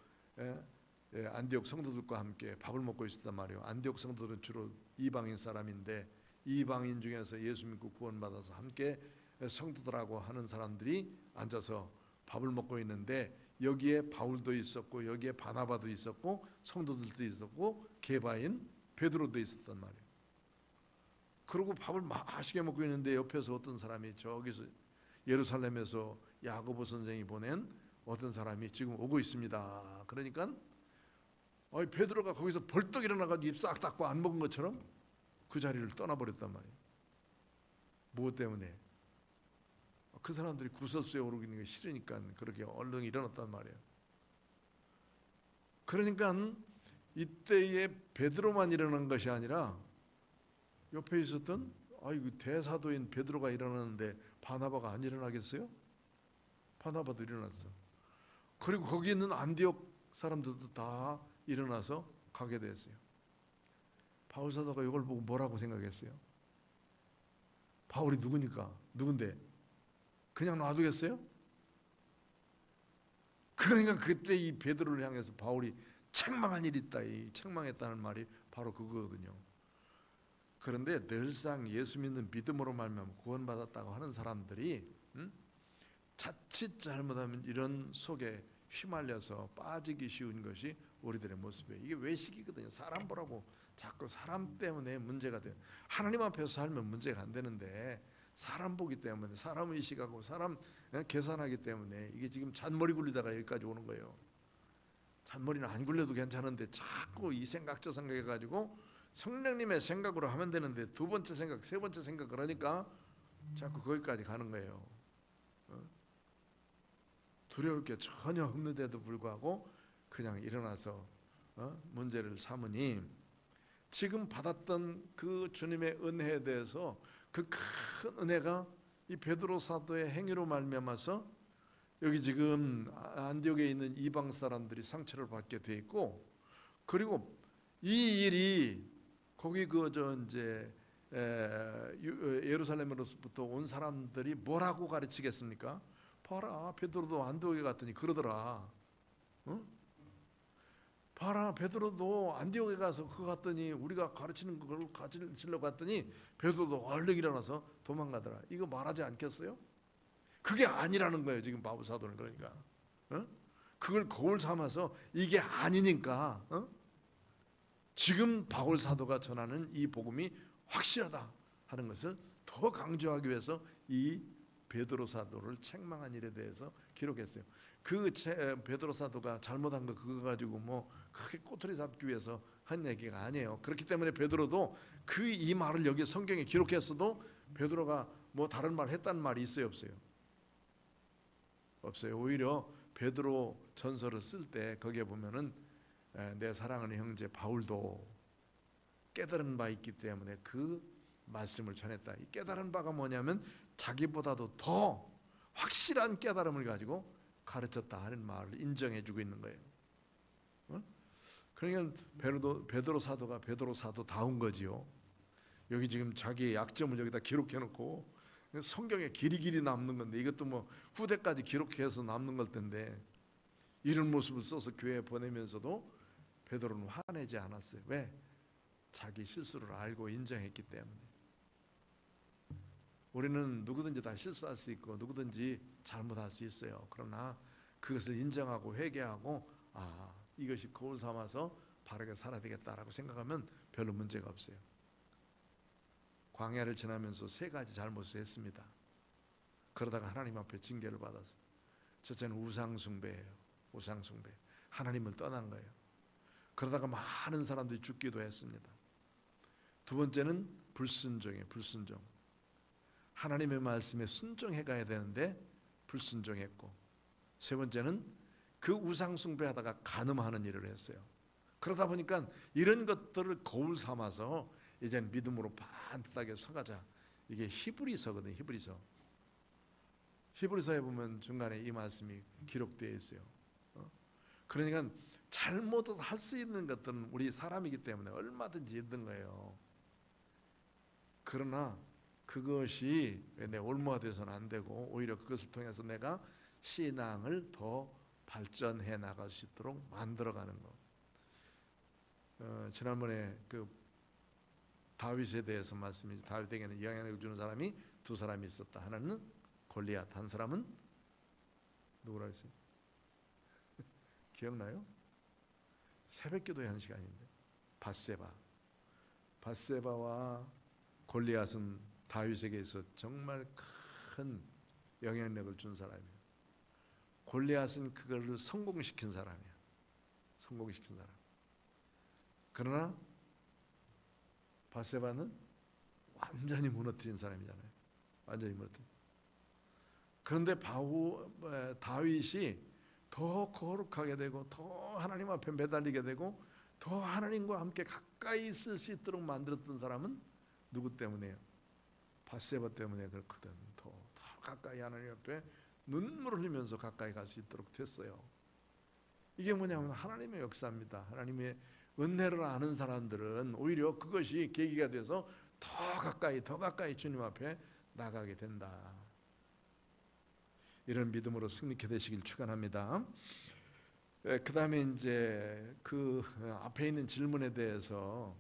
안디옥 성도들과 함께 밥을 먹고 있었단 말이에요. 안디옥 성도들은 주로 이방인 사람인데 이방인 중에서 예수 믿고 구원받아서 함께 성도들하고 하는 사람들이 앉아서 밥을 먹고 있는데 여기에 바울도 있었고 여기에 바나바도 있었고 성도들도 있었고 게바인 베드로도 있었단 말이에요. 그리고 밥을 맛있게 먹고 있는데 옆에서 어떤 사람이 저기서 예루살렘에서 야고보 선생이 보낸 어떤 사람이 지금 오고 있습니다. 그러니까 베드로가 거기서 벌떡 일어나가지고 입 싹 닦고 안 먹은 것처럼 그 자리를 떠나버렸단 말이에요. 무엇 때문에? 그 사람들이 구설수에 오르는 게 싫으니까 그렇게 얼른 일어났단 말이에요. 그러니까 이때에 베드로만 일어난 것이 아니라 옆에 있었던 대사도인 베드로가 일어났는데 바나바가 안 일어나겠어요? 바나바도 일어났어. 그리고 거기 있는 안디옥 사람들도 다 일어나서 가게 됐어요. 바울 사도가 이걸 보고 뭐라고 생각했어요? 바울이 누군데? 그냥 놔두겠어요? 그러니까 그때 이 베드로를 향해서 바울이 책망한 일이 있다. 이 책망했다는 말이 바로 그거거든요. 그런데 늘상 예수 믿는 믿음으로 말미암아 구원받았다고 하는 사람들이 자칫 잘못하면 이런 속에 휘말려서 빠지기 쉬운 것이 우리들의 모습이에요. 이게 외식이거든요. 사람 보라고 자꾸 사람 때문에 문제가 돼요. 하나님 앞에서 살면 문제가 안 되는데 사람 보기 때문에, 사람 의식하고 사람 계산하기 때문에 이게 지금 잔머리 굴리다가 여기까지 오는 거예요. 잔머리는 안 굴려도 괜찮은데 자꾸 이 생각 저 생각 해가지고 성령님의 생각으로 하면 되는데 두 번째 생각, 세 번째 생각 그러니까 자꾸 거기까지 가는 거예요. 두려울 게 전혀 없는데도 불구하고 그냥 일어나서 문제를 삼으니, 지금 받았던 그 주님의 은혜에 대해서 그 큰 은혜가 이 베드로 사도의 행위로 말미암아서 여기 지금 안디옥에 있는 이방 사람들이 상처를 받게 돼 있고, 그리고 이 일이 거기 이제 예루살렘으로부터 온 사람들이 뭐라고 가르치겠습니까? 봐라, 베드로도 안디옥에 갔더니 그러더라. 봐라, 베드로도 안디옥에 가서 그거 갔더니 우리가 가르치는 걸 가르치려고 갔더니 베드로도 얼른 일어나서 도망가더라. 이거 말하지 않겠어요? 그게 아니라는 거예요. 지금 바울 사도는. 그러니까 그걸 거울 삼아서 이게 아니니까 지금 바울 사도가 전하는 이 복음이 확실하다 하는 것을 더 강조하기 위해서 이 베드로 사도를 책망한 일에 대해서 기록했어요. 그 베드로 사도가 잘못한 거 그거 가지고 뭐 크게 꼬투리 잡기 위해서 한 얘기가 아니에요. 그렇기 때문에 베드로도 이 말을 여기 성경에 기록했어도 베드로가 뭐 다른 말 했다는 말이 있어요, 없어요? 없어요. 오히려 베드로 전서를 쓸 때 거기에 보면은 내 사랑하는 형제 바울도 깨달은 바 있기 때문에 그 말씀을 전했다. 이 깨달은 바가 뭐냐면 자기보다도 더 확실한 깨달음을 가지고 가르쳤다 하는 말을 인정해주고 있는 거예요. 그러니까 베드로 사도가 베드로 사도다운 거지요. 여기 지금 자기의 약점을 여기다 기록해놓고 성경에 길이길이 남는 건데, 이것도 뭐 후대까지 기록해서 남는 걸 텐데 이런 모습을 써서 교회에 보내면서도 베드로는 화내지 않았어요. 왜? 자기 실수를 알고 인정했기 때문에. 우리는 누구든지 다 실수할 수 있고 누구든지 잘못할 수 있어요. 그러나 그것을 인정하고 회개하고 이것이 거울 삼아서 바르게 살아야 되겠다라고 생각하면 별로 문제가 없어요. 광야를 지나면서 3가지 잘못을 했습니다. 그러다가 하나님 앞에 징계를 받아서, 첫째는 우상숭배예요. 우상숭배. 하나님을 떠난 거예요. 그러다가 많은 사람들이 죽기도 했습니다. 두 번째는 불순종이에요. 불순종. 하나님의 말씀에 순종해 가야 되는데 불순종했고, 세 번째는 그 우상숭배하다가 간음하는 일을 했어요. 그러다 보니까 이런 것들을 거울 삼아서 이제는 믿음으로 반듯하게 서가자. 이게 히브리서거든요. 히브리서에 보면 중간에 이 말씀이 기록되어 있어요. 그러니까 잘못을 할 수 있는 것들은 우리 사람이기 때문에 얼마든지 있는 거예요. 그러나 그것이 내 올무가 돼서는 안 되고, 오히려 그것을 통해서 내가 신앙을 더 발전해 나갈 수 있도록 만들어가는 것. 지난번에 그 다윗에 대해서 말씀이, 다윗에게는 영향을 주는 사람이 2사람이 있었다. 하나는 골리앗, 한 사람은 누구라 했어요? 기억나요? 새벽기도의 한 시간인데 밧세바와 골리앗은 다윗에게서 정말 큰 영향력을 준 사람이에요. 골리앗은 그거를 성공시킨 사람이야. 성공시킨 사람. 그러나 밧세바는 완전히 무너뜨린 사람이잖아요. 완전히 무너뜨린. 그런데 다윗이 더 거룩하게 되고 더 하나님 앞에 매달리게 되고 더 하나님과 함께 가까이 있을 수 있도록 만들었던 사람은 누구 때문에요? 밧세바 때문에 그렇거든. 더 가까이 하나님 앞에 눈물을 흘리면서 가까이 갈 수 있도록 됐어요. 이게 뭐냐면 하나님의 역사입니다. 하나님의 은혜를 아는 사람들은 오히려 그것이 계기가 돼서 더 가까이 주님 앞에 나가게 된다. 이런 믿음으로 승리케 되시길 축원합니다. 그 다음에 이제 그 앞에 있는 질문에 대해서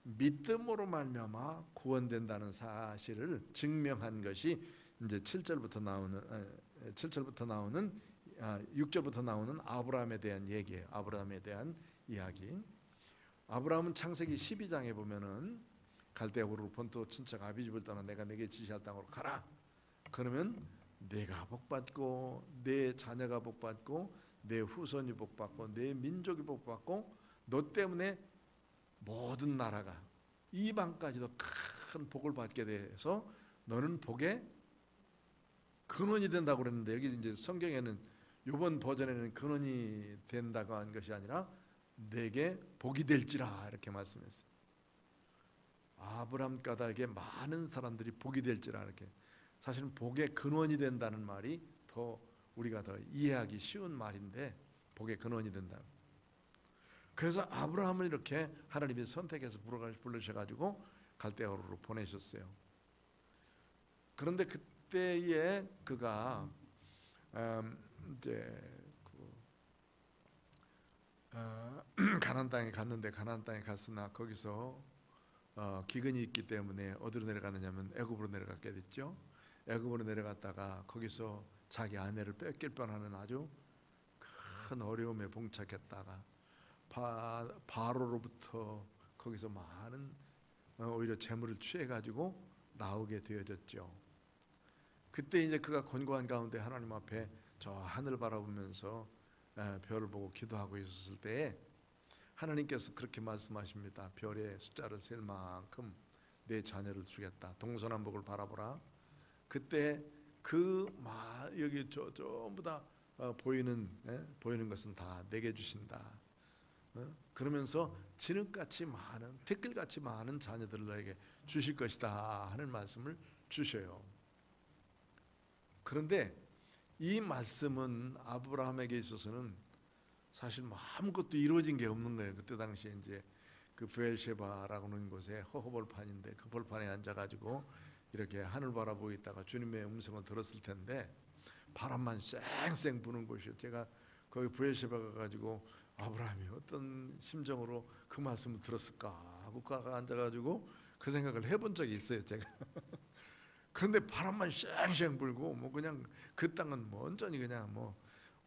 믿음으로 말미암아 구원된다는 사실을 증명한 것이 이제 7절부터 나오는 6절부터 나오는 아브라함에 대한 얘기예요. 아브라함에 대한 이야기. 아브라함은 창세기 12장에 보면은 갈대아 우르 본토 친척 아비집을 떠나 내가 내게 지시할 땅으로 가라. 그러면 내가 복받고 내 자녀가 복받고 내 후손이 복받고 내 민족이 복받고 너 때문에 모든 나라가 이방까지도 큰 복을 받게 돼서 너는 복의 근원이 된다고 그랬는데 여기 이제 성경에는 이번 버전에는 근원이 된다고 한 것이 아니라 내게 복이 될지라 이렇게 말씀했어요. 아브람 까닭에 많은 사람들이 복이 될지라 이렇게. 사실은 복의 근원이 된다는 말이 더 우리가 더 이해하기 쉬운 말인데 복의 근원이 된다. 그래서 아브라함을 이렇게 하나님이 선택해서 부르셔가지고 갈대아우르로 보내셨어요. 그런데 그때에 그가 이제 가나안 땅에 갔는데 가나안 땅에 갔으나 거기서 기근이 있기 때문에 어디로 내려가느냐면 애굽으로 내려가게 됐죠. 애굽으로 내려갔다가 거기서 자기 아내를 뺏길 뻔하는 아주 큰 어려움에 봉착했다가 바로로부터 거기서 많은 오히려 재물을 취해가지고 나오게 되어졌죠. 그때 이제 그가 곤고한 가운데 하나님 앞에 저 하늘 바라보면서 별을 보고 기도하고 있었을 때에 하나님께서 그렇게 말씀하십니다. 별의 숫자를 셀 만큼 내 자녀를 주겠다. 동서남북을 바라보라. 그때 여기 전부 다 보이는 것은 다 내게 주신다. 그러면서 진흙같이 많은 댓글같이 많은 자녀들을 너에게 주실 것이다 하는 말씀을 주셔요. 그런데 이 말씀은 아브라함에게 있어서는 사실 아무것도 이루어진 게 없는 거예요. 그때 당시에 이제 그 브엘셰바라고 하는 곳에 허허벌판인데 그 벌판에 앉아가지고 이렇게 하늘 바라보고 있다가 주님의 음성을 들었을 텐데 바람만 쌩쌩 부는 곳이요. 제가 거기 브엘셰바 가가지고 아브라함이 어떤 심정으로 그 말씀을 들었을까 하고 가가 앉아가지고 그 생각을 해본 적이 있어요. 제가. 그런데 바람만 쌩쌩 불고 뭐 그냥 그 땅은 뭐 완전히 그냥 뭐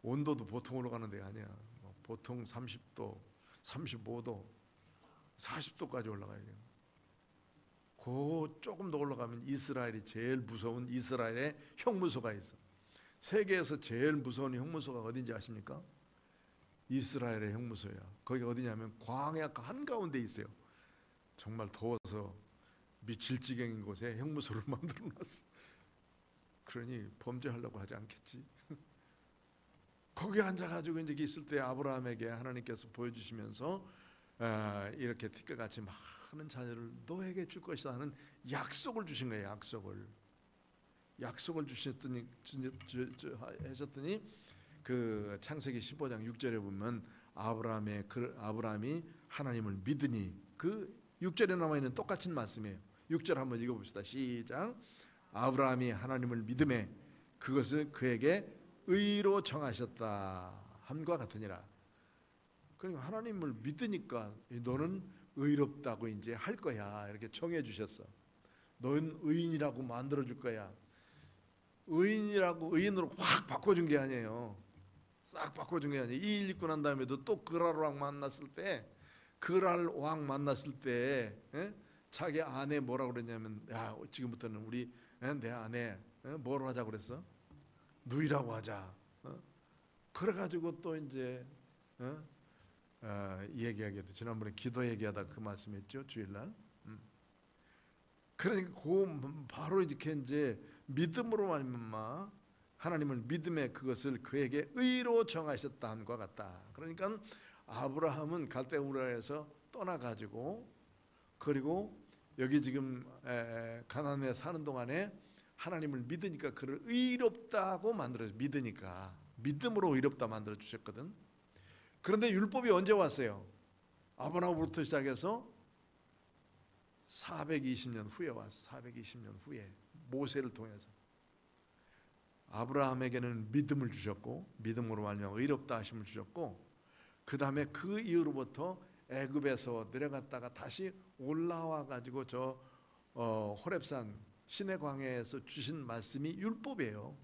온도도 보통으로 가는 데가 아니야. 뭐 보통 30도, 35도, 40도까지 올라가요. 그 조금 더 올라가면 이스라엘이 제일 무서운 이스라엘의 형무소가 있어. 세계에서 제일 무서운 형무소가 어딘지 아십니까? 이스라엘의 형무소야. 거기 어디냐면 광야 한가운데 있어요. 정말 더워서 미칠 지경인 곳에 형무소를 만들어 놨어. 그러니 범죄하려고 하지 않겠지. 거기 앉아가지고 이제 있을 때 아브라함에게 하나님께서 보여주시면서 이렇게 티끌같이 많은 자녀를 너에게 줄 것이다 하는 약속을 주신 거예요. 약속을 주셨더니 그 창세기 15장 6절에 보면 아브라함이 하나님을 믿으니 그 6절에 남아 있는 똑같은 말씀이에요. 6절 한번 읽어봅시다. 시작. 아브라함이 하나님을 믿음에 그것을 그에게 의로 정하셨다 함과 같으니라. 그러니까 하나님을 믿으니까 너는 의롭다고 이제 할 거야 이렇게 정해 주셨어. 너는 의인이라고 만들어 줄 거야. 의인으로 확 바꿔준 게 아니에요. 싹 바꿔준 게 아니에요. 이 일 있고 난 다음에도 또 그랄 왕 만났을 때 자기 아내 뭐라고 그랬냐면 야 지금부터는 우리 내 아내 뭐로 하자고 그랬어? 누이라고 하자. 그래가지고 또 이제 얘기하기도 지난번에 기도 얘기하다 그 말씀했죠 주일날. 그러니까 바로 이렇게 이제 믿음으로 말미암아 하나님을 믿음에 그것을 그에게 의로 정하셨다 함과 같다. 그러니까 아브라함은 갈대우르에서 떠나가지고 그리고 여기 지금 가나안에 사는 동안에 하나님을 믿으니까 그를 의롭다고 만들어서 믿으니까 믿음으로 의롭다 만들어 주셨거든. 그런데 율법이 언제 왔어요? 아브라함으로부터 시작해서 420년 후에 왔어. 420년 후에 모세를 통해서 아브라함에게는 믿음을 주셨고 믿음으로 말미암아 의롭다 하심을 주셨고 그 다음에 그 이후로부터 애굽에서 내려갔다가 다시 올라와 가지고 저 호렙산 신의 광야에서 주신 말씀이 율법이에요.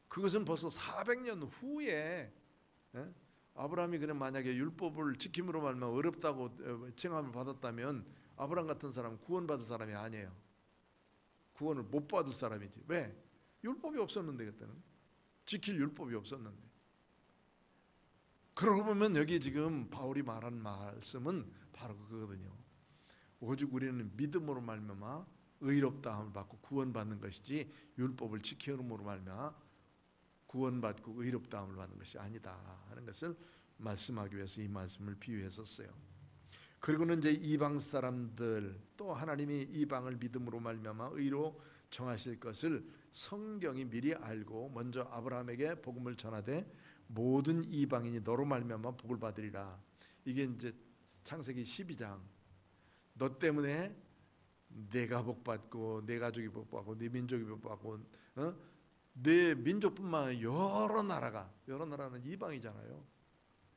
그것은 벌써 400년 후에, 예? 아브라함이 그냥 만약에 율법을 지킴으로 말면 어렵다고 칭함을 받았다면 아브라함 같은 사람은 구원받을 사람이 아니에요. 구원을 못 받을 사람이지. 왜? 율법이 없었는데, 그때는 지킬 율법이 없었는데. 그러고 보면 여기 지금 바울이 말한 말씀은 바로 그거거든요. 오직 우리는 믿음으로 말미암아 의롭다함을 받고 구원받는 것이지 율법을 지킴으로 말미암아 구원받고 의롭다함을 받는 것이 아니다 하는 것을 말씀하기 위해서 이 말씀을 비유했었어요. 그리고는 이제 이방 사람들, 또 하나님이 이방을 믿음으로 말미암아 의로 정하실 것을 성경이 미리 알고 먼저 아브라함에게 복음을 전하되 모든 이방인이 너로 말미암아 복을 받으리라. 이게 이제 창세기 12장. 너 때문에 내가 복받고 내 가족이 복받고 내 민족이 복받고, 내 민족뿐만 아니라 여러 나라는 이방이잖아요.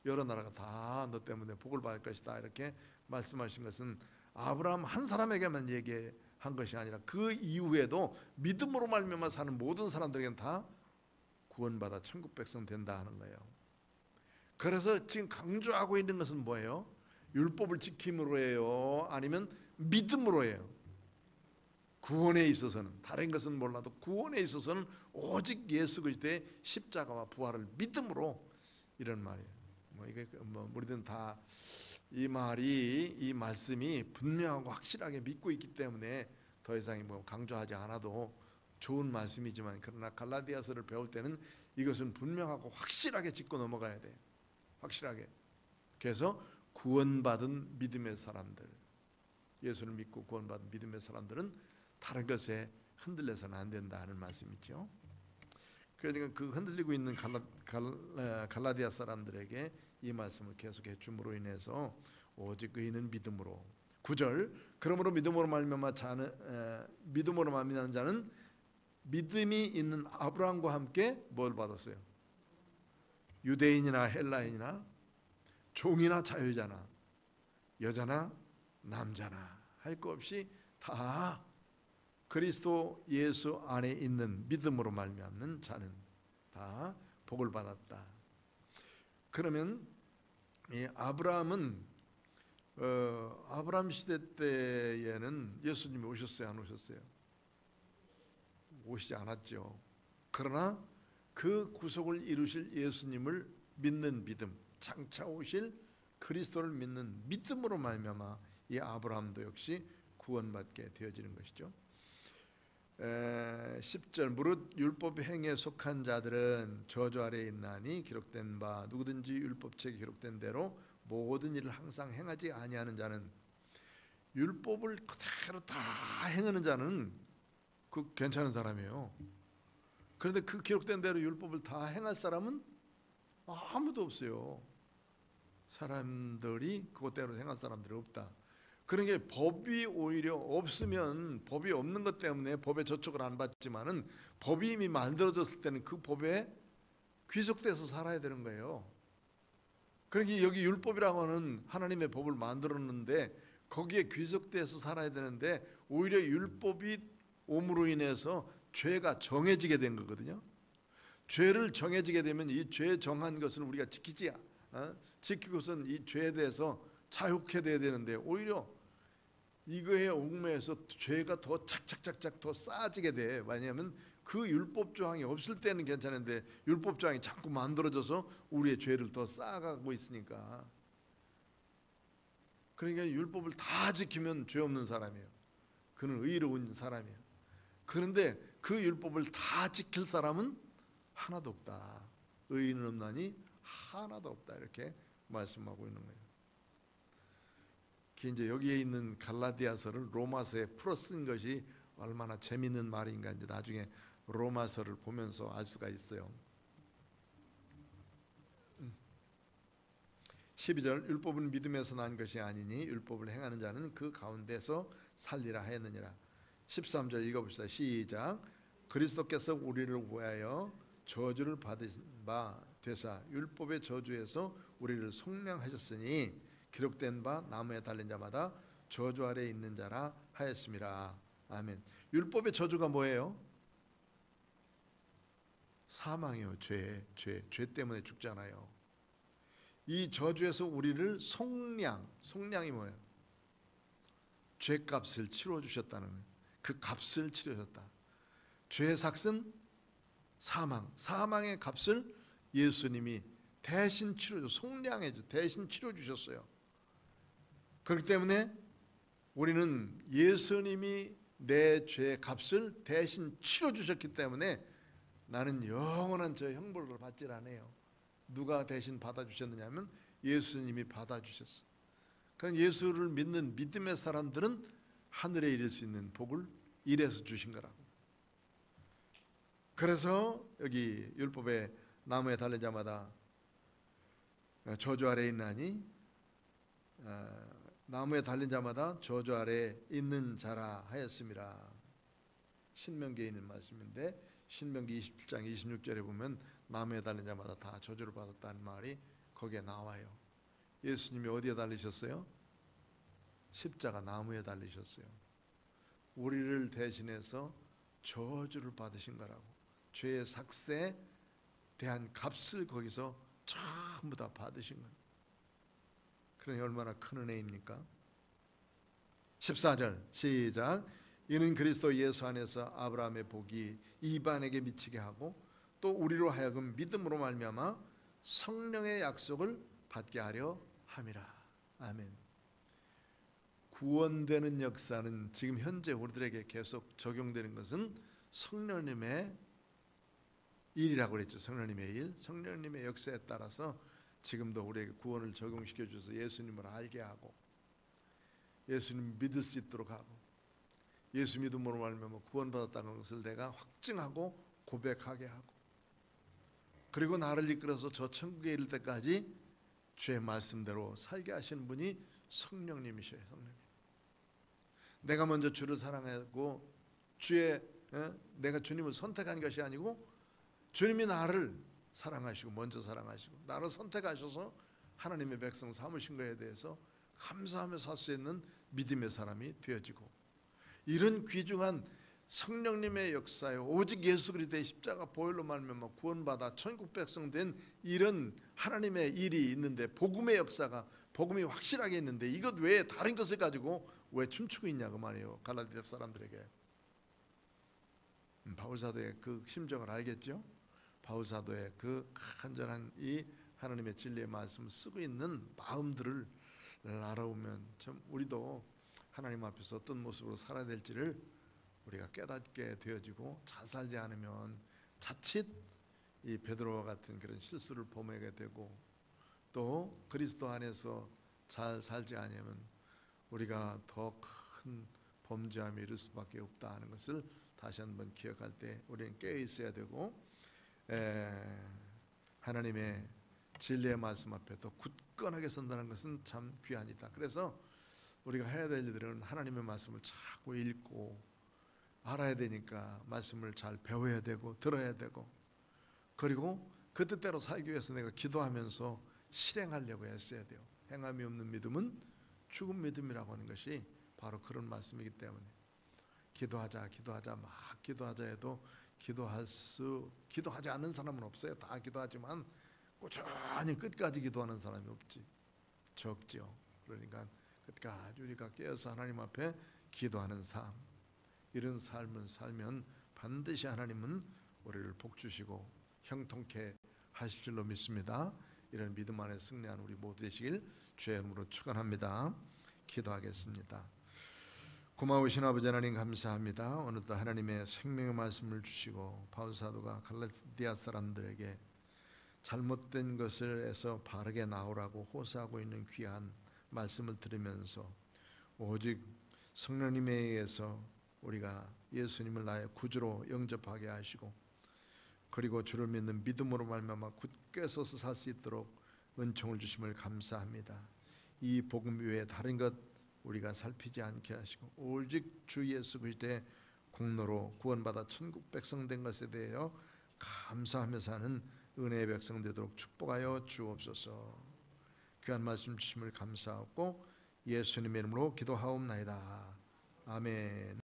여러 나라가 다 너 때문에 복을 받을 것이다 이렇게 말씀하신 것은 아브라함 한 사람에게만 얘기한 것이 아니라 그 이후에도 믿음으로 말미암아 사는 모든 사람들에게는 다 구원받아 천국 백성 된다 하는 거예요. 그래서 지금 강조하고 있는 것은 뭐예요? 율법을 지킴으로 해요? 아니면 믿음으로 해요? 구원에 있어서는, 다른 것은 몰라도 구원에 있어서는 오직 예수 그리스도의 십자가와 부활을 믿음으로, 이런 말이에요. 이게 우리들은 다 이 말씀이 분명하고 확실하게 믿고 있기 때문에 더 이상 강조하지 않아도 좋은 말씀이지만, 그러나 갈라디아서를 배울 때는 이것은 분명하고 확실하게 짚고 넘어가야 돼. 확실하게. 그래서 구원받은 믿음의 사람들, 예수를 믿고 구원받은 믿음의 사람들은 다른 것에 흔들려서는 안 된다 하는 말씀이죠. 그러니까 그 흔들리고 있는 갈라디아 사람들에게 이 말씀을 계속해 줌으로 인해서 오직 의인은 믿음으로. 9절, 그러므로 믿음으로 말미암아 믿음으로 말미암는 자는 믿음이 있는 아브라함과 함께 뭘 받았어요? 유대인이나 헬라인이나 종이나 자유자나 여자나 남자나 할 것 없이 다 그리스도 예수 안에 있는 믿음으로 말미암는 자는 다 복을 받았다. 그러면 이 아브라함은 아브라함 시대 때에는 예수님이 오셨어요, 안 오셨어요? 오시지 않았죠. 그러나 그 구속을 이루실 예수님을 믿는 믿음, 장차 오실 그리스도를 믿는 믿음으로 말미암아 이 아브라함도 역시 구원받게 되어지는 것이죠. 10절, 무릇 율법 행위에 속한 자들은 저주 아래에 있나니 기록된 바 누구든지 율법책에 기록된 대로 모든 일을 항상 행하지 아니하는 자는, 율법을 그대로 다 행하는 자는 그 괜찮은 사람이에요. 그런데 그 기록된 대로 율법을 다 행할 사람은 아무도 없어요. 사람들이 그것대로 행할 사람들이 없다. 그러니까 법이 오히려 없으면, 법이 없는 것 때문에 법의 저촉을 안 받지만은 법이 이미 만들어졌을 때는 그 법에 귀속돼서 살아야 되는 거예요. 그러니까 여기 율법이라고 하는 하나님의 법을 만들었는데 거기에 귀속돼서 살아야 되는데 오히려 율법이 옴으로 인해서 죄가 정해지게 된 거거든요. 죄를 정해지게 되면 이 죄 정한 것을 우리가 지키고선 이 죄에 대해서 자유케 돼야 되는데 오히려 이거에 얽매여서 죄가 더 착착착착 더 쌓아지게 돼. 왜냐하면 그 율법 조항이 없을 때는 괜찮은데 율법 조항이 자꾸 만들어져서 우리의 죄를 더 쌓아가고 있으니까. 그러니까 율법을 다 지키면 죄 없는 사람이에요. 그는 의로운 사람이에요. 그런데 그 율법을 다 지킬 사람은 하나도 없다. 의인은 없나니 하나도 없다. 이렇게 말씀하고 있는 거예요. 이제 여기에 있는 갈라디아서를 로마서에 풀어 쓴 것이 얼마나 재미있는 말인가 이제 나중에 로마서를 보면서 알 수가 있어요. 12절, 율법은 믿음에서 난 것이 아니니 율법을 행하는 자는 그 가운데서 살리라 하였느니라. 13절 읽어봅시다. 시작. 그리스도께서 우리를 위하여 저주를 받으신 바 되사 율법의 저주에서 우리를 속량하셨으니 기록된 바 나무에 달린 자마다 저주 아래에 있는 자라 하였습니다. 아멘. 율법의 저주가 뭐예요? 사망이요. 죄 때문에 죽잖아요. 이 저주에서 우리를 속량이 뭐예요? 죄값을 치러 주셨다는 거예요. 그 값을 치르셨다. 죄의 삭은 사망의 값을 예수님이 대신 대신 치러 주셨어요. 그렇기 때문에 우리는 예수님이 내 죄의 값을 대신 치러 주셨기 때문에 나는 영원한 저 형벌을 받질 않아요. 누가 대신 받아주셨느냐면 예수님이 받아주셨어. 그러니까 예수를 믿는 믿음의 사람들은 하늘에 이를 수 있는 복을 이래서 주신 거라고. 그래서 여기 율법의 나무에 달린 자마다 저주 아래 있나니 나무에 달린 자마다 저주 아래 있는 자라 하였음이라. 신명기에 있는 말씀인데 신명기 27장 26절에 보면 나무에 달린 자마다 다 저주를 받았다는 말이 거기에 나와요. 예수님이 어디에 달리셨어요? 십자가 나무에 달리셨어요. 우리를 대신해서 저주를 받으신 거라고. 죄의 삭세에 대한 값을 거기서 전부 다 받으신 거예요. 그러니 얼마나 큰 은혜입니까? 14절 시작. 이는 그리스도 예수 안에서 아브라함의 복이 이방에게 미치게 하고 또 우리로 하여금 믿음으로 말미암아 성령의 약속을 받게 하려 함이라. 아멘. 구원되는 역사는 지금 현재 우리들에게 계속 적용되는 것은 성령님의 일이라고 그랬죠. 성령님의 일, 성령님의 역사에 따라서 지금도 우리에게 구원을 적용시켜 주셔서 예수님을 알게 하고 예수님 믿을 수 있도록 하고 예수 믿음으로 말미암아 구원받았다는 것을 내가 확증하고 고백하게 하고 그리고 나를 이끌어서 저 천국에 이를 때까지 주의 말씀대로 살게 하시는 분이 성령님이셔요. 성령님. 내가 먼저 주를 사랑하고 내가 주님을 선택한 것이 아니고 주님이 나를 사랑하시고 먼저 사랑하시고 나를 선택하셔서 하나님의 백성 삼으신 것에 대해서 감사하며 살 수 있는 믿음의 사람이 되어지고 이런 귀중한 성령님의 역사에 오직 예수 그리스도의 십자가 보혈로 말미암아 구원받아 천국 백성 된 이런 하나님의 일이 있는데 복음의 역사가 복음이 확실하게 있는데 이것 외에 다른 것을 가지고 왜 춤추고 있냐고 말이에요. 갈라디아 사람들에게. 바울사도의 그 심정을 알겠죠? 바울사도의 그 간절한 이 하나님의 진리의 말씀을 쓰고 있는 마음들을 알아보면 참 우리도 하나님 앞에서 어떤 모습으로 살아야 될지를 우리가 깨닫게 되어지고 잘 살지 않으면 자칫 이 베드로와 같은 그런 실수를 범하게 되고 또 그리스도 안에서 잘 살지 않으면 우리가 더 큰 범죄함에 이를 수밖에 없다 하는 것을 다시 한번 기억할 때 우리는 깨어 있어야 되고 하나님의 진리의 말씀 앞에 더 굳건하게 선다는 것은 참 귀한이다. 그래서 우리가 해야 될 일들은 하나님의 말씀을 자꾸 읽고 알아야 되니까 말씀을 잘 배워야 되고 들어야 되고 그리고 그 뜻대로 살기 위해서 내가 기도하면서 실행하려고 애써야 돼요. 행함이 없는 믿음은 죽은 믿음이라고 하는 것이 바로 그런 말씀이기 때문에 기도하자 막 기도하자 해도 기도하지 않는 사람은 없어요. 다 기도하지만 꾸준히 끝까지 기도하는 사람이 없지. 적죠. 그러니까 끝까지 우리가 깨어서 하나님 앞에 기도하는 삶, 이런 삶을 살면 반드시 하나님은 우리를 복 주시고 형통케 하실 줄로 믿습니다. 이런 믿음 안에 승리하는 우리 모두 되시길 주의 이름으로 축원합니다. 기도하겠습니다. 고마우신 아버지 하나님 감사합니다. 오늘도 하나님의 생명의 말씀을 주시고 바울 사도가 갈라디아 사람들에게 잘못된 것을 해서 바르게 나오라고 호소하고 있는 귀한 말씀을 들으면서 오직 성령님에 의해서 우리가 예수님을 나의 구주로 영접하게 하시고 그리고 주를 믿는 믿음으로 말미암아 굳게 서서 살 수 있도록 은총을 주심을 감사합니다. 이 복음 외에 다른 것 우리가 살피지 않게 하시고 오직 주 예수 그리스도의 공로로 구원받아 천국 백성 된 것에 대하여 감사하며 사는 은혜의 백성 되도록 축복하여 주옵소서. 귀한 말씀 주심을 감사하고 예수님의 이름으로 기도하옵나이다. 아멘.